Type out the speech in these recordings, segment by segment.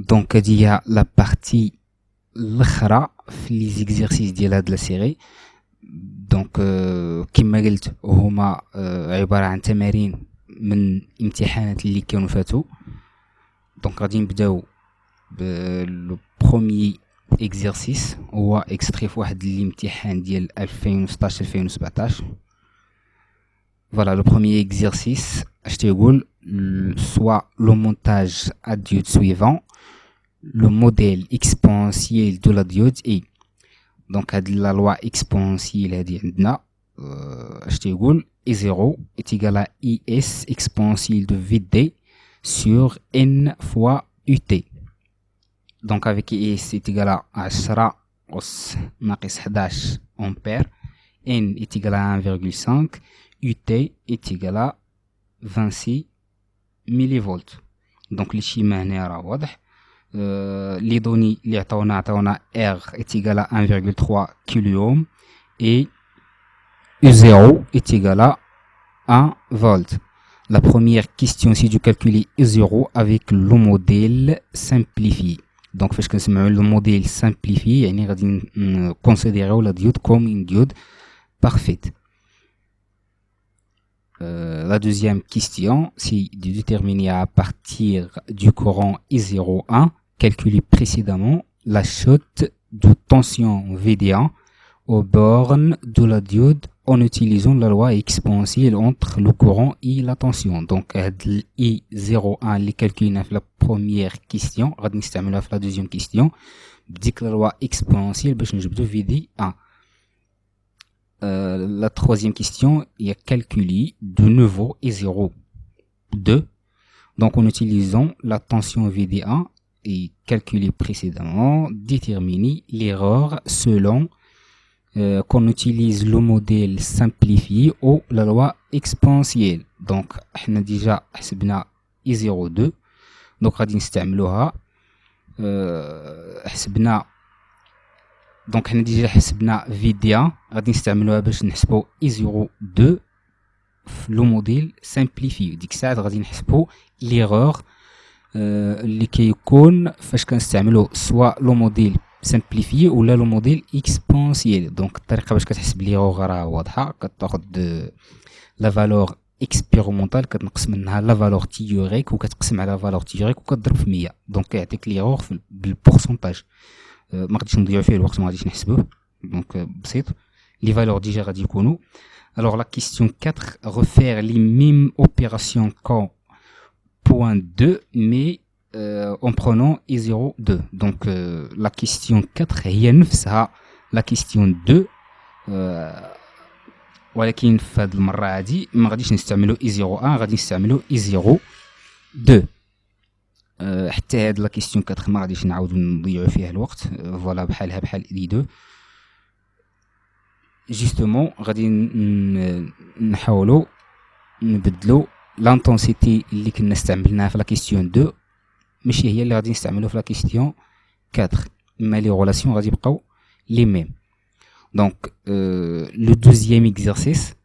Donc il y a la partie الاخرى في لي زيكزيرسيس ديال هاد لا سيري. دونك كما قلت هما عباره عن تمارين من امتحانات اللي كانوا فاتوا. دونك غادي نبداو بلو بروميي اكزيرسيس، هو اكستري في واحد الامتحان ديال 2016 2017. فوالا لو بروميي اكزيرسيس اش تيقول: soit le montage à diode suivant, le modèle exponentiel de la diode est. Donc la loi exponentielle هذه عندنا اش تيقول I0 est égal à IS exponentielle de VD sur N fois UT. Donc avec IS est égal à 10 أس ناقص 11 ampères, N est égal à 1,5, UT est égal à 26 millivolts. Donc les schémas هنا راه واضح. Les données اللي عطاونا R est égal à 1,3 kilo et U0 est égal à 1 volt. La première question, c'est de calculer U0 avec le modèle simplifié. Donc فاش كنسمعوا le modèle simplifié يعني غادي نكونسيديريو la diode comme une diode parfaite. La deuxième question, c'est de déterminer à partir du courant I01 calculé précédemment la chute de tension VD1 aux bornes de la diode en utilisant la loi exponentielle entre le courant et la tension. Donc I01 les calculés dans la première question, غادي نستعملوها في la deuxième question بديك la loi exponentielle باش نجبدو VD1. La troisième question est calculer de nouveau I02. Donc en utilisant la tension VD1 et calculé précédemment, déterminer l'erreur selon qu'on utilise le modèle simplifié ou la loi exponentielle. Donc on a déjà حسبنا I02. Donc غادي نستعملوها حسبنا. دونك حنا ديجا حسبنا VD1 غادي نستعملوها باش نحسبوا I02 في لو موديل سامبليفي. ديك الساعه غادي نحسبوا ليغور اللي كيكون فاش كنستعملوا سوا لو موديل سامبليفي ولا لو موديل اكسبونسييل. دونك الطريقه باش كتحسب ليغور راه واضحه، كتاخذ لا فالور اكسبيرومونطال كتنقص منها لا فالور تيوريك وكتقسم على فالور تيوريك وكتضرب في 100. دونك كيعطيك ليغور بالبورسونتاج. ما غاديش نضيعوا فيه الوقت، ما غاديش نحسبوه. دونك بسيط لي فالور ديجا غادي يكونوا. Alors la question 4, refaire les mêmes opérations qu'en point 2 mais en prenant I02. Donc la question 4 هي نفسها la question 2 ولكن في هذه المره هذه ما غاديش نستعملوا I01، غادي نستعملوا I02. حتى هاد لا كيستيون 4 ما غاديش نعاودو نضيعو فيها الوقت. فوالا بحالها بحال لي دو. جوستومون غادي نحاولو نبدلو لانتونسيتي اللي كنا استعملناها في لا كيستيون 2 ماشي هي اللي غادي نستعملو في لا كيستيون 4، اما لي ريلاسيون غادي يبقاو لي ميم. دونك لو دوزيام اكزرسيس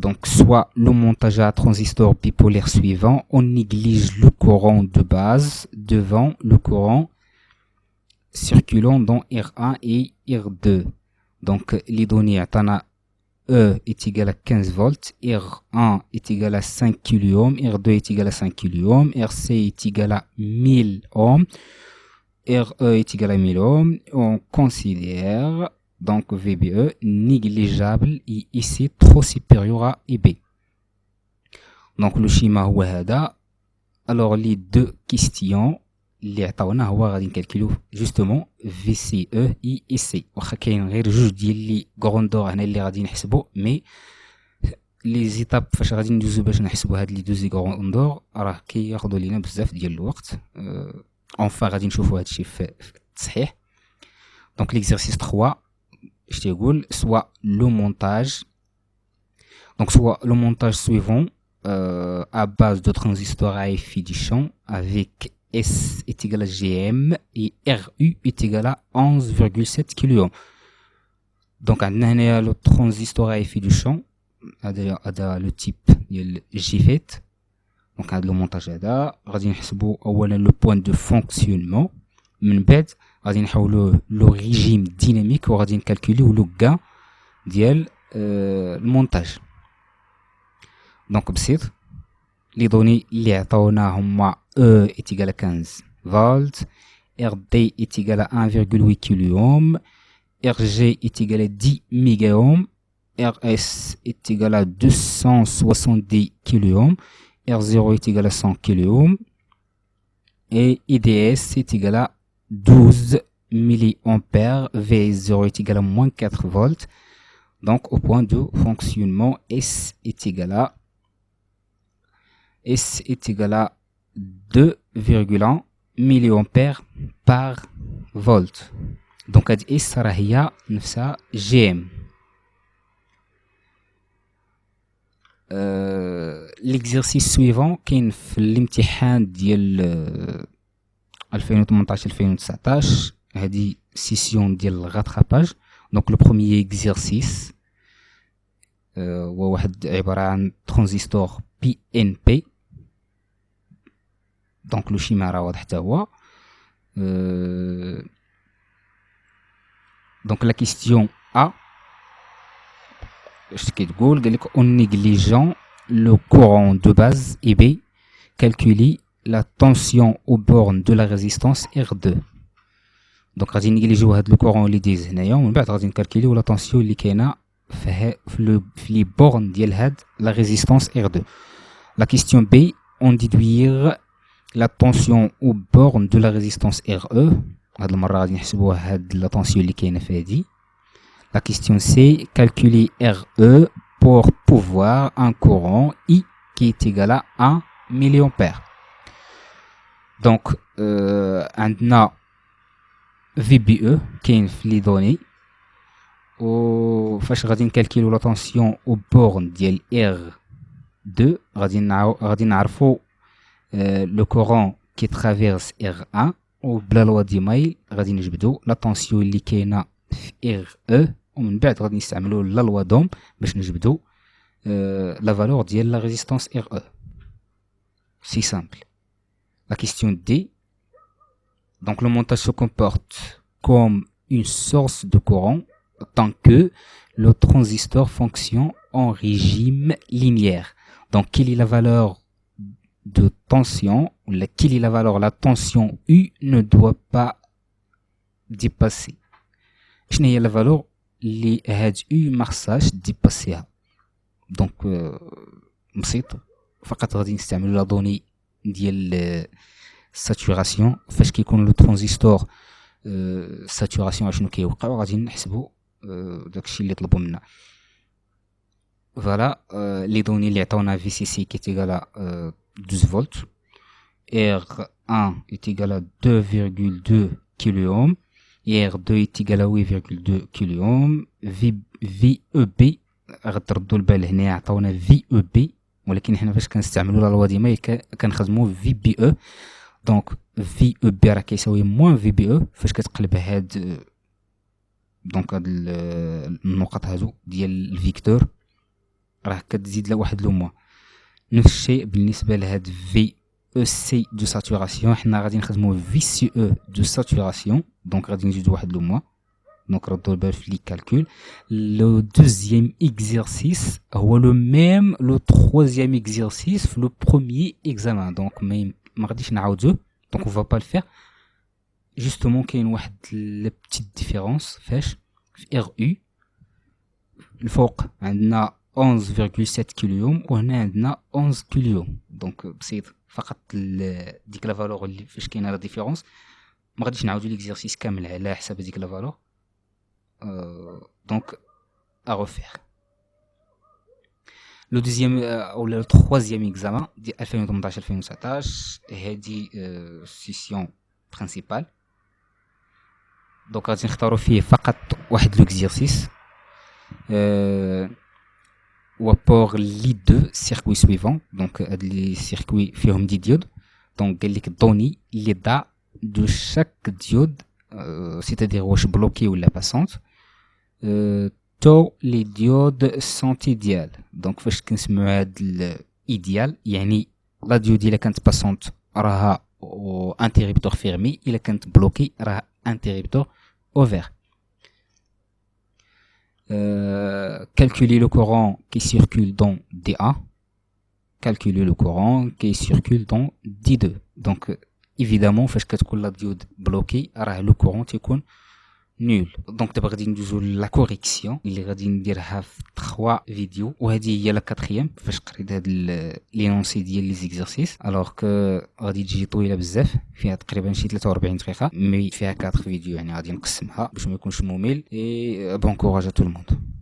donc soit le montage à transistor bipolaire suivant, on néglige le courant de base devant le courant circulant dans R1 et R2. Donc les données à E est égal à 15 volts, R1 est égal à 5 kΩ, R2 est égal à 5 kΩ, RC est égal à 1000 ohms, RE est égal à 1000 ohms. On considère donc VBE négligeable et ici trop supérieur à EB. Donc le schéma هو هذا. Alors les deux questions اللي عطاونا هو غادي نكالكولو جوستومون VCE et EC. واخا كاين غير جوج ديال لي غروندور هنا اللي غادي نحسبو، مي لي زيتاب فاش غادي ندوزو باش نحسبو هاد لي دوزي غروندور راه كياخذوا لينا بزاف ديال الوقت. اونفا غادي نشوفو هادشي في التصحيح. دونك ليكزرسيس 3 je te dis soit le montage, donc soit le montage suivant à base de transistors à effet du champ avec S est égal à GM et RU est égal à 11,7 kΩ. Donc on a le transistor à effet du champ, le type JFET. دونك هذا لو مونتاج هذا غادي نحسبوا اولا لو بوين دو فونكسيونمون، من بعد غادي نحولوه لو ريجيم ديناميك وغادي نكالكوليو لو غان ديال المونتاج. دونك بسيط لي دوني اللي عطاونا هما E est égal à 15 volts, RD est égal à 1,8 kΩ, RG est égal à 10 mégaohms, RS est égal à 270 kΩ, R0 est égal à 100 kΩ et IDS est égal à 12 milliampères, VS0 est égal à moins 4 volts. Donc au point de fonctionnement, S est égal à 2,1 milliampères par volt. Donc هاد S راه هي نفسها GM. l'exercice suivant كاين في الامتحان ديال 2018-2019 هذه سيسيون ديال الغاتراباج. دونك لو بروميير اكزرسيس هو واحد عباره عن ترانزستور بي ان بي. دونك لو شيما راه واضح حتى هو. دونك لا كيستيون ا اش كتقول؟ قال لك اون نيغليجون لو كورون دو باز اي بي كالكولي لا طونسيون او بورن دو لا ريزيستانس R2. دونك غادي نيغليجيو هاد لو كورون اللي دايز هنايا ومن بعد غادي نكالكوليو لا طونسيون اللي كاينه في لي بورن ديال هاد لا ريزيستانس R2. لا كيستيون بي اون ديدوير لا طونسيون او بورن دو لا ريزيستانس RE. هاد المره غادي نحسبوها هاد لا طونسيون اللي كاينه في هادي. La question C, calculer RE pour pouvoir un courant I qui est égal à 1 milliampère. Donc, عندنا VBE كاين في لي دوني و فاش غادي نكالكيلو لا طونسيون او بورن ديال R2 غادي نعرفو لو كورون كي ترافيرس R1 و بلا لوا دي مايل غادي نجبدو لا طونسيون اللي كاينه في RE ومن بعد غادي نستعملو لا لوا دوم باش نجبدو لا فالور ديال لا ريزيستانس RE. سي سامبل. La question D. Donc le montage se comporte comme une source de courant tant que le transistor fonctionne en régime linéaire. Donc quelle est la valeur de tension, quelle est la valeur, la tension U ne doit pas dépasser. شنو هي la valeur اللي هاد U ما خصهاش ديباسيها؟ دونك بسيط فقط غادي نستعملو لا دوني ديال ساتوراسيون. فاش كيكون لو ترانزستور ساتوراسيون شنو كيوقع غادي نحسبو داكشي اللي طلبوا منا. فوالا لي دوني اللي عطاونا في سي سي كي تيغالا 12 فولت, R1 est égal à 2,2 kΩ, R2 est égal à 8,2 kΩ, VEB غتردوا البال هنا عطاونا VEB ولكن حنا فاش كنستعملوا لا لوا ديما كنخدموا VBE. دونك VEB راه كيساوي موان VBE فاش كتقلب هاد دونك هاد النقط هادو ديال الفيكتور راه كتزيد له واحد لو موان. نفس الشيء بالنسبه لهاد VEC دو ساتوراسيون حنا غادي نخدموا VCE دو ساتوراسيون دونك غادي نزيدو واحد لو موان. Donc, redouble les calculs. Le deuxième exercice, le même, le troisième exercice, le premier examen. Donc, donc on va pas le faire. Justement, qu'il y a une petite différence. RU, le فوق عندنا 11,7 كيلووم وهنا عندنا 11 كيلووم. Donc, c'est فقط ديك لا فالور اللي فاش كاينه لا ديفيرونس. ما غاديش نعاودو ليكزيرسيس كامل على حساب ديك لا فالور. Donc à refaire. Le deuxième ou le troisième examen de 2018-2019 هذه session principale. Donc غادي نختاروا فيه فقط واحد l'exercice و pour les deux circuits suivants. Donc هاد les circuits فيهم دي ديود. Donc قال لك دوني l'état de chaque diode c'est-à-dire واش بلوكي ولا باسونت. تو les diodes sont idéales. Donc فاش كنسمعوا هاد الإيديال يعني لا ديود الا كانت باسونت راها انتريبتور فيرمي، الا كانت بلوكي راها انتريبتور اوفير. Calculer le courant qui circule dans DA, calculer le courant qui circule dans D2. Donc évidemment فاش كتكون لا ديود بلوكي راه لو كورون تيكون نول. دونك دابا غادي ندوزو لا كوريكسيون اللي غادي نديرها في 3 فيديو، وهذه هي لا 4 فاش قريت هاد لينونسي ديال لي زيكزارسيس. الوغ كو غادي تجي طويله بزاف، فيها تقريبا شي 43 دقيقه، مي فيها 4 فيديو، يعني غادي نقسمها باش ما يكونش ممل. اي بون كوراج ا تو الموند.